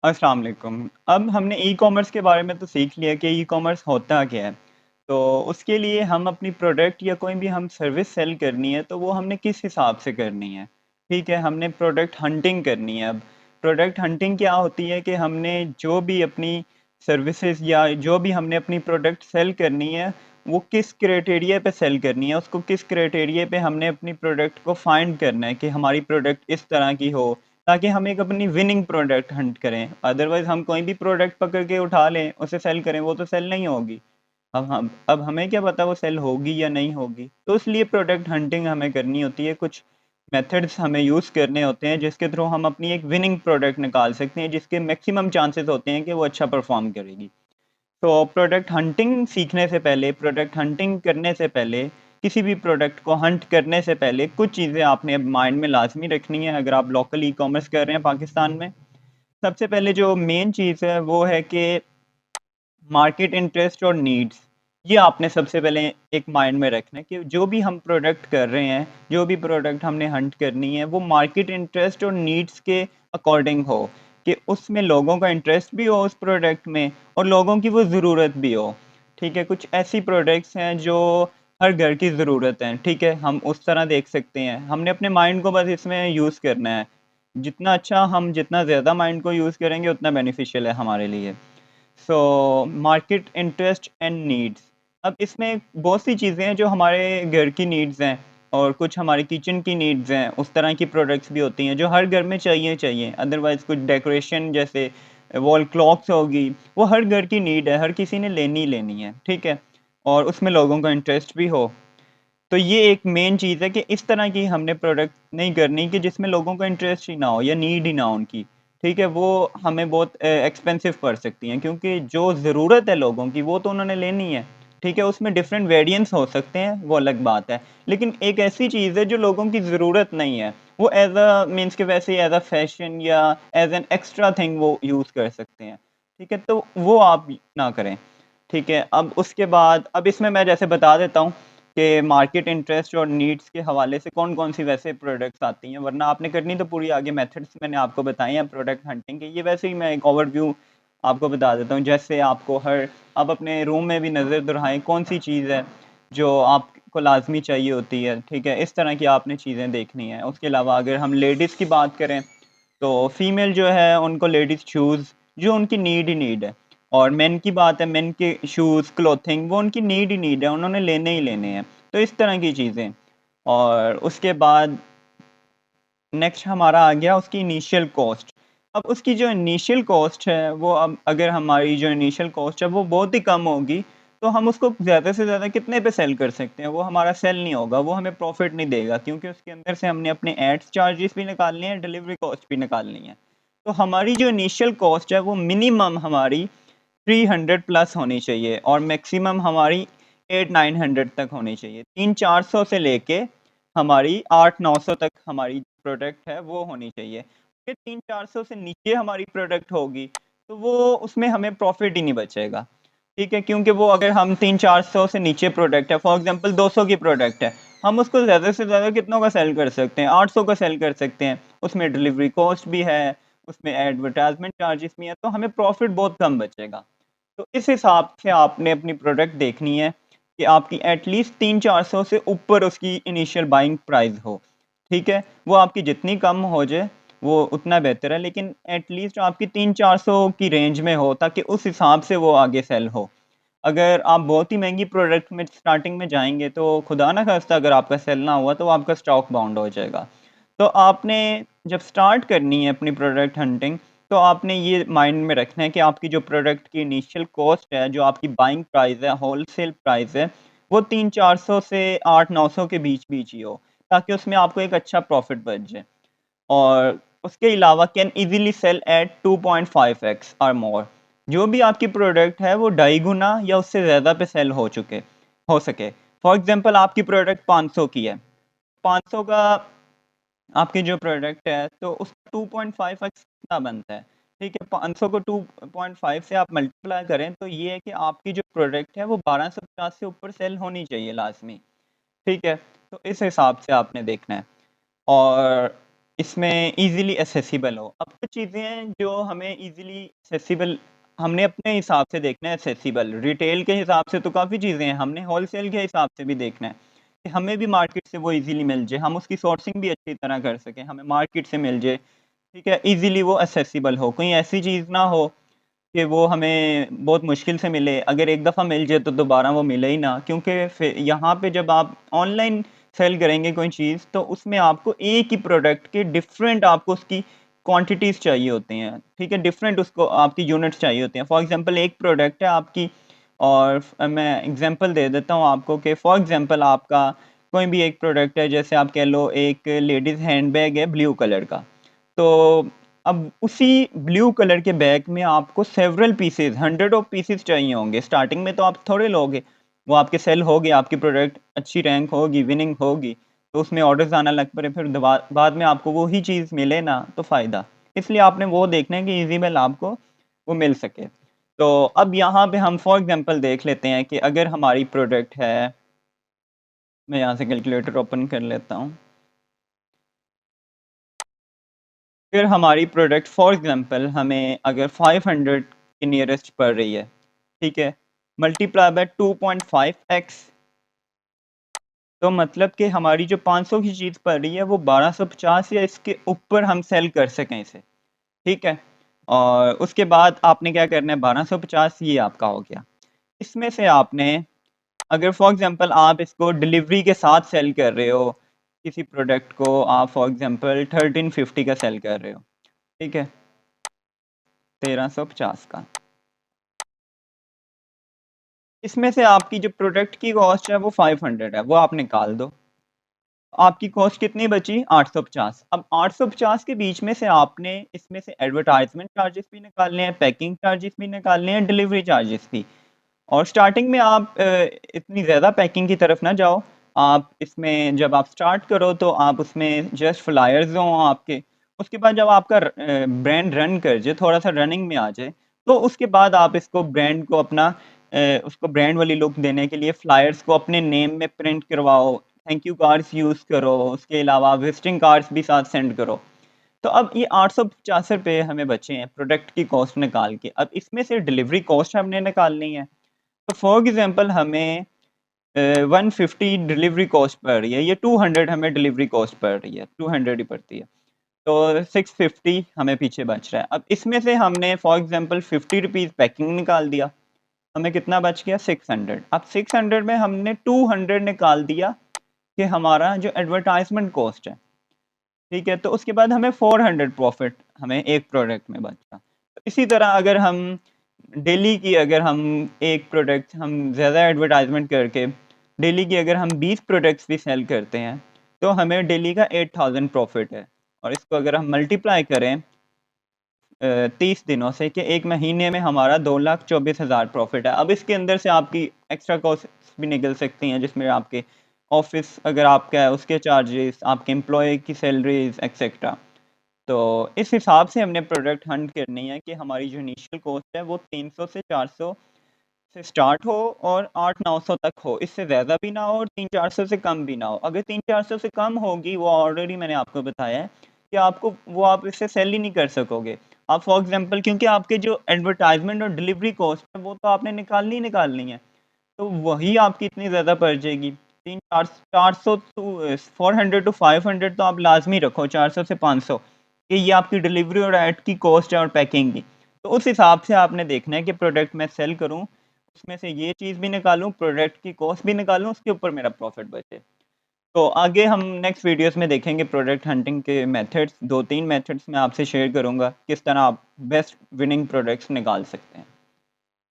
अस्सलाम वालेकुम। अब हमने ई-कॉमर्स के बारे में तो सीख लिया कि ई-कॉमर्स होता क्या है। तो उसके लिए हम अपनी प्रोडक्ट या कोई भी हम सर्विस सेल करनी है तो वो हमने किस हिसाब से करनी है। ठीक है, हमने प्रोडक्ट हंटिंग करनी है अब। प्रोडक्ट हंटिंग क्या होती है कि हमने जो भी अपनी सर्विसेज या जो भी हमने अपनी प्रोडक्ट सेल करनी है, वो किस क्राइटेरिया पे सेल करनी है, उसको किस क्राइटेरिया पे हमने अपनी प्रोडक्ट को फाइंड करना है कि हमारी प्रोडक्ट इस तरह की हो, ताकि हम एक अपनी विनिंग प्रोडक्ट हंट करें। अदरवाइज हम कोई भी प्रोडक्ट पकड़ के उठा लें, उसे सेल करें, वो तो सेल नहीं होगी। अब हमें क्या पता वो सेल होगी या नहीं होगी, तो इसलिए प्रोडक्ट हंटिंग हमें करनी होती है। कुछ मेथड्स हमें यूज़ करने होते हैं जिसके थ्रू हम अपनी एक विनिंग प्रोडक्ट निकाल सकते हैं, जिसके मैक्सिमम चांसेस होते हैं कि वो अच्छा परफॉर्म करेगी। तो प्रोडक्ट हंटिंग सीखने से पहले, प्रोडक्ट हंटिंग करने से पहले, किसी भी प्रोडक्ट को हंट करने से पहले कुछ चीज़ें आपने माइंड में लाज़मी रखनी है अगर आप लोकल ई-कॉमर्स कर रहे हैं पाकिस्तान में। सबसे पहले जो मेन चीज़ है वो है कि मार्केट इंटरेस्ट और नीड्स, ये आपने सबसे पहले एक माइंड में रखना है कि जो भी हम प्रोडक्ट कर रहे हैं, जो भी प्रोडक्ट हमने हंट करनी है, वो मार्केट इंटरेस्ट और नीड्स के अकॉर्डिंग हो, कि उसमें लोगों का इंटरेस्ट भी हो उस प्रोडक्ट में और लोगों की वो ज़रूरत भी हो। ठीक है, कुछ ऐसी प्रोडक्ट्स हैं जो हर घर की ज़रूरत हैं, ठीक है, हम उस तरह देख सकते हैं। हमने अपने माइंड को बस इसमें यूज़ करना है। जितना ज़्यादा माइंड को यूज़ करेंगे उतना बेनिफिशियल है हमारे लिए। So market interest and needs, अब इसमें बहुत सी चीज़ें हैं जो हमारे घर की नीड्स हैं और कुछ हमारी किचन की नीड्स हैं। उस तरह की प्रोडक्ट्स भी होती हैं जो हर घर में चाहिए। अदरवाइज़ कुछ डेकोरेशन जैसे वॉल क्लॉक्स होगी, वो हर घर की नीड है, हर किसी ने लेनी ही लेनी है, ठीक है? और उसमें लोगों का इंटरेस्ट भी हो। तो ये एक मेन चीज़ है कि इस तरह की हमने प्रोडक्ट नहीं करनी कि जिसमें लोगों का इंटरेस्ट ही ना हो या नीड ही ना हो उनकी। ठीक है? वो हमें बहुत एक्सपेंसिव पड़ सकती हैं, क्योंकि जो ज़रूरत है लोगों की वो तो उन्होंने लेनी है। ठीक है? उसमें डिफरेंट वेरिएंट्स हो सकते हैं, वो अलग बात है। लेकिन एक ऐसी चीज़ है जो लोगों की ज़रूरत नहीं है, वो एज़ अ मीन्स के वैसे ही एज़ अ फैशन या एज़ एन एक्स्ट्रा थिंग वो यूज़ कर सकते हैं। ठीक है? तो वो आप ना करें। ठीक है? अब उसके बाद अब इसमें मैं जैसे बता देता हूँ कि मार्केट इंटरेस्ट और नीड्स के हवाले से कौन-कौन सी वैसे प्रोडक्ट्स आती हैं, वरना आपने करनी तो पूरी आगे मेथड्स मैंने आपको बताए हैं प्रोडक्ट हंटिंग के। ये वैसे ही मैं एक ओवरव्यू आपको बता देता हूँ, जैसे आपको आप अपने रूम में भी नज़र दोहराएँ कौन-सी चीज़ है जो आपको लाज़मी चाहिए होती है, ठीक है? इस तरह की आपने चीज़ें देखनी है। उसके अलावा अगर हम लेडीज़ की बात करें, तो फीमेल जो है उनको लेडीज़ शूज़ जो उनकी नीड ही नीड है। और मेन की बात है, मेन के शूज़, क्लॉथिंग वो उनकी नीड ही नीड है, उन्होंने लेने ही लेने हैं। तो इस तरह की चीज़ें। और उसके बाद नेक्स्ट हमारा आ गया उसकी इनिशियल कॉस्ट। अब उसकी जो इनिशियल कॉस्ट है वो, अब अगर हमारी जो इनिशियल कॉस्ट है वो बहुत ही कम होगी, तो हम उसको ज़्यादा से ज़्यादा कितने पे सेल कर सकते हैं? वो हमारा सेल नहीं होगा, वो हमें प्रॉफ़िट नहीं देगा, क्योंकि उसके अंदर से हमने अपने एड्स चार्जेस भी निकालने हैं, डिलीवरी कॉस्ट भी निकालनी है। तो हमारी जो इनिशियल कॉस्ट है वो मिनिमम हमारी 300 प्लस होनी चाहिए और मैक्सिमम हमारी 800-900 तक होनी चाहिए। 300-400 से लेके हमारी 800-900 तक हमारी प्रोडक्ट है वो होनी चाहिए। फिर 300-400 से नीचे हमारी प्रोडक्ट होगी, तो वो उसमें हमें प्रॉफ़िट ही नहीं बचेगा। ठीक है? क्योंकि वो अगर हम 300-400 से नीचे प्रोडक्ट है, फॉर एग्ज़ाम्पल 200 की प्रोडक्ट है, हम उसको ज़्यादा से ज़्यादा कितनों का सेल कर सकते हैं? 800 का सेल कर सकते हैं। उसमें डिलीवरी कॉस्ट भी है, उसमें एडवर्टाइज़मेंट चार्जेस भी हैं, तो हमें प्रॉफ़िट बहुत कम बचेगा। तो इस हिसाब से आपने अपनी प्रोडक्ट देखनी है कि आपकी एटलीस्ट 300-400 से ऊपर उसकी इनिशियल बाइंग प्राइस हो, ठीक है? वो आपकी जितनी कम हो जाए, वो उतना बेहतर है, लेकिन एटलीस्ट आपकी 300-400 की रेंज में हो, ताकि उस हिसाब से वो आगे सेल हो। अगर आप बहुत ही महँगी प्रोडक्ट में स्टार्टिंग में जाएँगे, तो खुदा ना ख़ास्ता अगर आपका सेल ना हुआ, तो आपका स्टॉक बाउंड हो जाएगा। तो आपने जब स्टार्ट करनी है अपनी प्रोडक्ट हंटिंग, तो आपने ये माइंड में रखना है कि आपकी जो प्रोडक्ट की इनिशियल कॉस्ट है, जो आपकी बाइंग प्राइस है, होलसेल प्राइस है, वो 300-400 से 800-900 के बीच-बीच ही हो, ताकि उसमें आपको एक अच्छा प्रॉफ़िट बच जाए। और उसके अलावा can easily cell eight 2.5x और मोर। जो भी आपकी प्रोडक्ट है वो ढाई गुना या उससे ज़्यादा पे सेल हो सके। फॉर एग्ज़ाम्पल आपकी प्रोडक्ट 500 की है। 500 का आपकी जो प्रोडक्ट है, तो उसका 2.5x कितना बनता है? ठीक है, 500 को 2.5 से आप मल्टीप्लाई करें तो ये है कि आपकी जो प्रोडक्ट है वो 1250 से ऊपर सेल होनी चाहिए लाज़मी, ठीक है? तो इस हिसाब से आपने देखना है। और इसमें ईज़िली एक्सेसिबल हो। अब कुछ चीज़ें हैं जो हमें ईज़िली एक्सेसिबल हमने अपने हिसाब से देखना है एक्सेसिबल। रिटेल के हिसाब से तो काफ़ी चीज़ें हैं, हमने होलसेल के हिसाब से भी देखना है, कि हमें भी मार्केट से वो ईज़िली मिल जाए, हम उसकी सोर्सिंग भी अच्छी तरह कर सकें, हमें मार्केट से मिल जाए, ठीक है? ईज़िली वो एक्सेसिबल हो, कहीं ऐसी चीज़ ना हो कि वो हमें बहुत मुश्किल से मिले, अगर एक दफ़ा मिल जाए तो दोबारा वो मिले ही ना, क्योंकि फिर यहाँ पे जब आप ऑनलाइन सेल करेंगे कोई चीज़ तो उसमें आपको एक ही प्रोडक्ट के डिफरेंट आपको उसकी क्वांटिटीज़ चाहिए होती हैं, ठीक है? डिफरेंट उसको आपकी यूनिट्स चाहिए होती हैं। फॉर एग्ज़ाम्पल एक प्रोडक्ट है आपकी और मैं एग्ज़ाम्पल दे देता हूँ आपको कि फॉर एग्ज़ाम्पल आपका कोई भी एक प्रोडक्ट है, जैसे आप कह लो एक लेडीज़ हैंडबैग है ब्लू कलर का। तो अब उसी ब्लू कलर के बैग में आपको several pieces, hundred of pieces चाहिए होंगे। स्टार्टिंग में तो आप थोड़े लोगे, वो आपके सेल होगे, आपकी प्रोडक्ट अच्छी रैंक होगी, विनिंग होगी, तो उसमें ऑर्डर्स आना लग पड़े, फिर बाद में आपको वही चीज़ मिले ना तो फ़ायदा। इसलिए आपने वो देखना है कि ईज़िबल आपको वो मिल सके। तो अब यहाँ पे हम फॉर एग्ज़ाम्पल देख लेते हैं कि अगर हमारी प्रोडक्ट है, मैं यहाँ से कैलकुलेटर ओपन कर लेता हूँ। फिर हमारी प्रोडक्ट फॉर एग्ज़ाम्पल हमें अगर 500 के नियरेस्ट पड़ रही है, ठीक है? मल्टीप्लाई बाय 2.5x, तो मतलब कि हमारी जो 500 की चीज़ पड़ रही है वो 1250 या इसके ऊपर हम सेल कर सकें इसे, ठीक है? और उसके बाद आपने क्या करना है, 1250 ये आपका हो गया। इसमें से आपने अगर फॉर एग्ज़ाम्पल आप इसको डिलीवरी के साथ सेल कर रहे हो, किसी प्रोडक्ट को आप फॉर एग्ज़ाम्पल 1350 का सेल कर रहे हो, ठीक है? 1350 का। इसमें से आपकी जो प्रोडक्ट की कॉस्ट है वो 500 है, वो आप निकाल दो। आपकी कॉस्ट कितनी बची? 850। अब 850 के बीच में से आपने इसमें से एडवर्टाइज़मेंट चार्जेस भी निकालने हैं, पैकिंग चार्जेस भी निकालने हैं, डिलीवरी चार्जेस भी। और स्टार्टिंग में आप इतनी ज़्यादा पैकिंग की तरफ ना जाओ। आप इसमें जब आप स्टार्ट करो तो आप उसमें जस्ट फ्लायर्स हों आपके। उसके बाद जब आपका ब्रांड रन कर जाए, थोड़ा-सा रनिंग में आ जाए, तो उसके बाद आप इसको ब्रांड को अपना उसको ब्रांड वाली लुक देने के लिए फ्लायर्स को अपने नेम में प्रिंट करवाओ, थैंक यू कार्ड्स यूज़ करो, उसके अलावा विज़िटिंग कार्ड्स भी साथ सेंड करो। तो अब ये 850 रुपए हमें बचे हैं प्रोडक्ट की कॉस्ट निकाल के। अब इसमें से डिलीवरी कॉस्ट हमने निकालनी है। तो फॉर एग्ज़ाम्पल हमें 150 डिलीवरी कॉस्ट पड़ रही है, ये 200 हमें डिलीवरी कॉस्ट पड़ रही है, 200 ही पड़ती है। तो 650 हमें पीछे बच रहा है। अब इसमें से हमने फॉर एग्ज़ाम्पल 50 रुपीज़ पैकिंग निकाल दिया, हमें कितना बच गया? 600। अब 600 में हमने 200 निकाल दिया कि हमारा जो एडवर्टाइज़मेंट कॉस्ट है, ठीक है? तो उसके बाद हमें 400 प्रॉफ़िट हमें एक प्रोडक्ट में बचा। तो इसी तरह अगर हम डेली की अगर हम एक प्रोडक्ट हम ज़्यादा एडवर्टाइज़मेंट करके डेली की अगर हम 20 प्रोडक्ट्स भी सेल करते हैं, तो हमें डेली का 8000 प्रॉफ़िट है। और इसको अगर हम मल्टीप्लाई करें 30 दिनों से, कि 1 महीने में हमारा 2,24,000 प्रॉफ़िट है। अब इसके अंदर से आपकी एक्स्ट्रा कॉस्ट्स भी निकल सकती हैं, जिसमें आपके ऑफ़िस अगर आपका है उसके चार्जेस, आपके एम्प्लॉयी की सैलरीज़ एक्सेट्रा। तो इस हिसाब से हमने प्रोडक्ट हंट करनी है कि हमारी जो इनिशियल कॉस्ट है वो 300 से 400 से स्टार्ट हो और 800-900 तक हो। इससे ज़्यादा भी ना हो और 300-400 से कम भी ना हो। अगर 300-400 से कम होगी, वो ऑलरेडी मैंने आपको बताया है कि आपको वो आप इससे सेल ही नहीं कर सकोगे। आप फॉर एग्ज़ाम्पल क्योंकि आपके जो एडवर्टाइज़मेंट और डिलीवरी कॉस्ट है वो तो आपने निकालनी ही निकालनी है। तो वही आपकी इतनी ज़्यादा पड़ जाएगी। 3 400 टू 400 टू 500 तो आप लाज़मी रखो, 400 से 500 कि ये आपकी डिलीवरी और ऐड की कॉस्ट है और पैकिंग की। तो उस हिसाब से आपने देखना है कि प्रोडक्ट मैं सेल करूँ, उसमें से ये चीज़ भी निकालूँ, प्रोडक्ट की कॉस्ट भी निकालूँ, उसके ऊपर मेरा प्रॉफ़िट बचे। तो आगे हम नेक्स्ट वीडियोज़ में देखेंगे प्रोडक्ट हंटिंग के मेथड्स, 2-3 मेथड्स मैं आपसे शेयर करूँगा, किस तरह आप बेस्ट विनिंग प्रोडक्ट्स निकाल सकते हैं।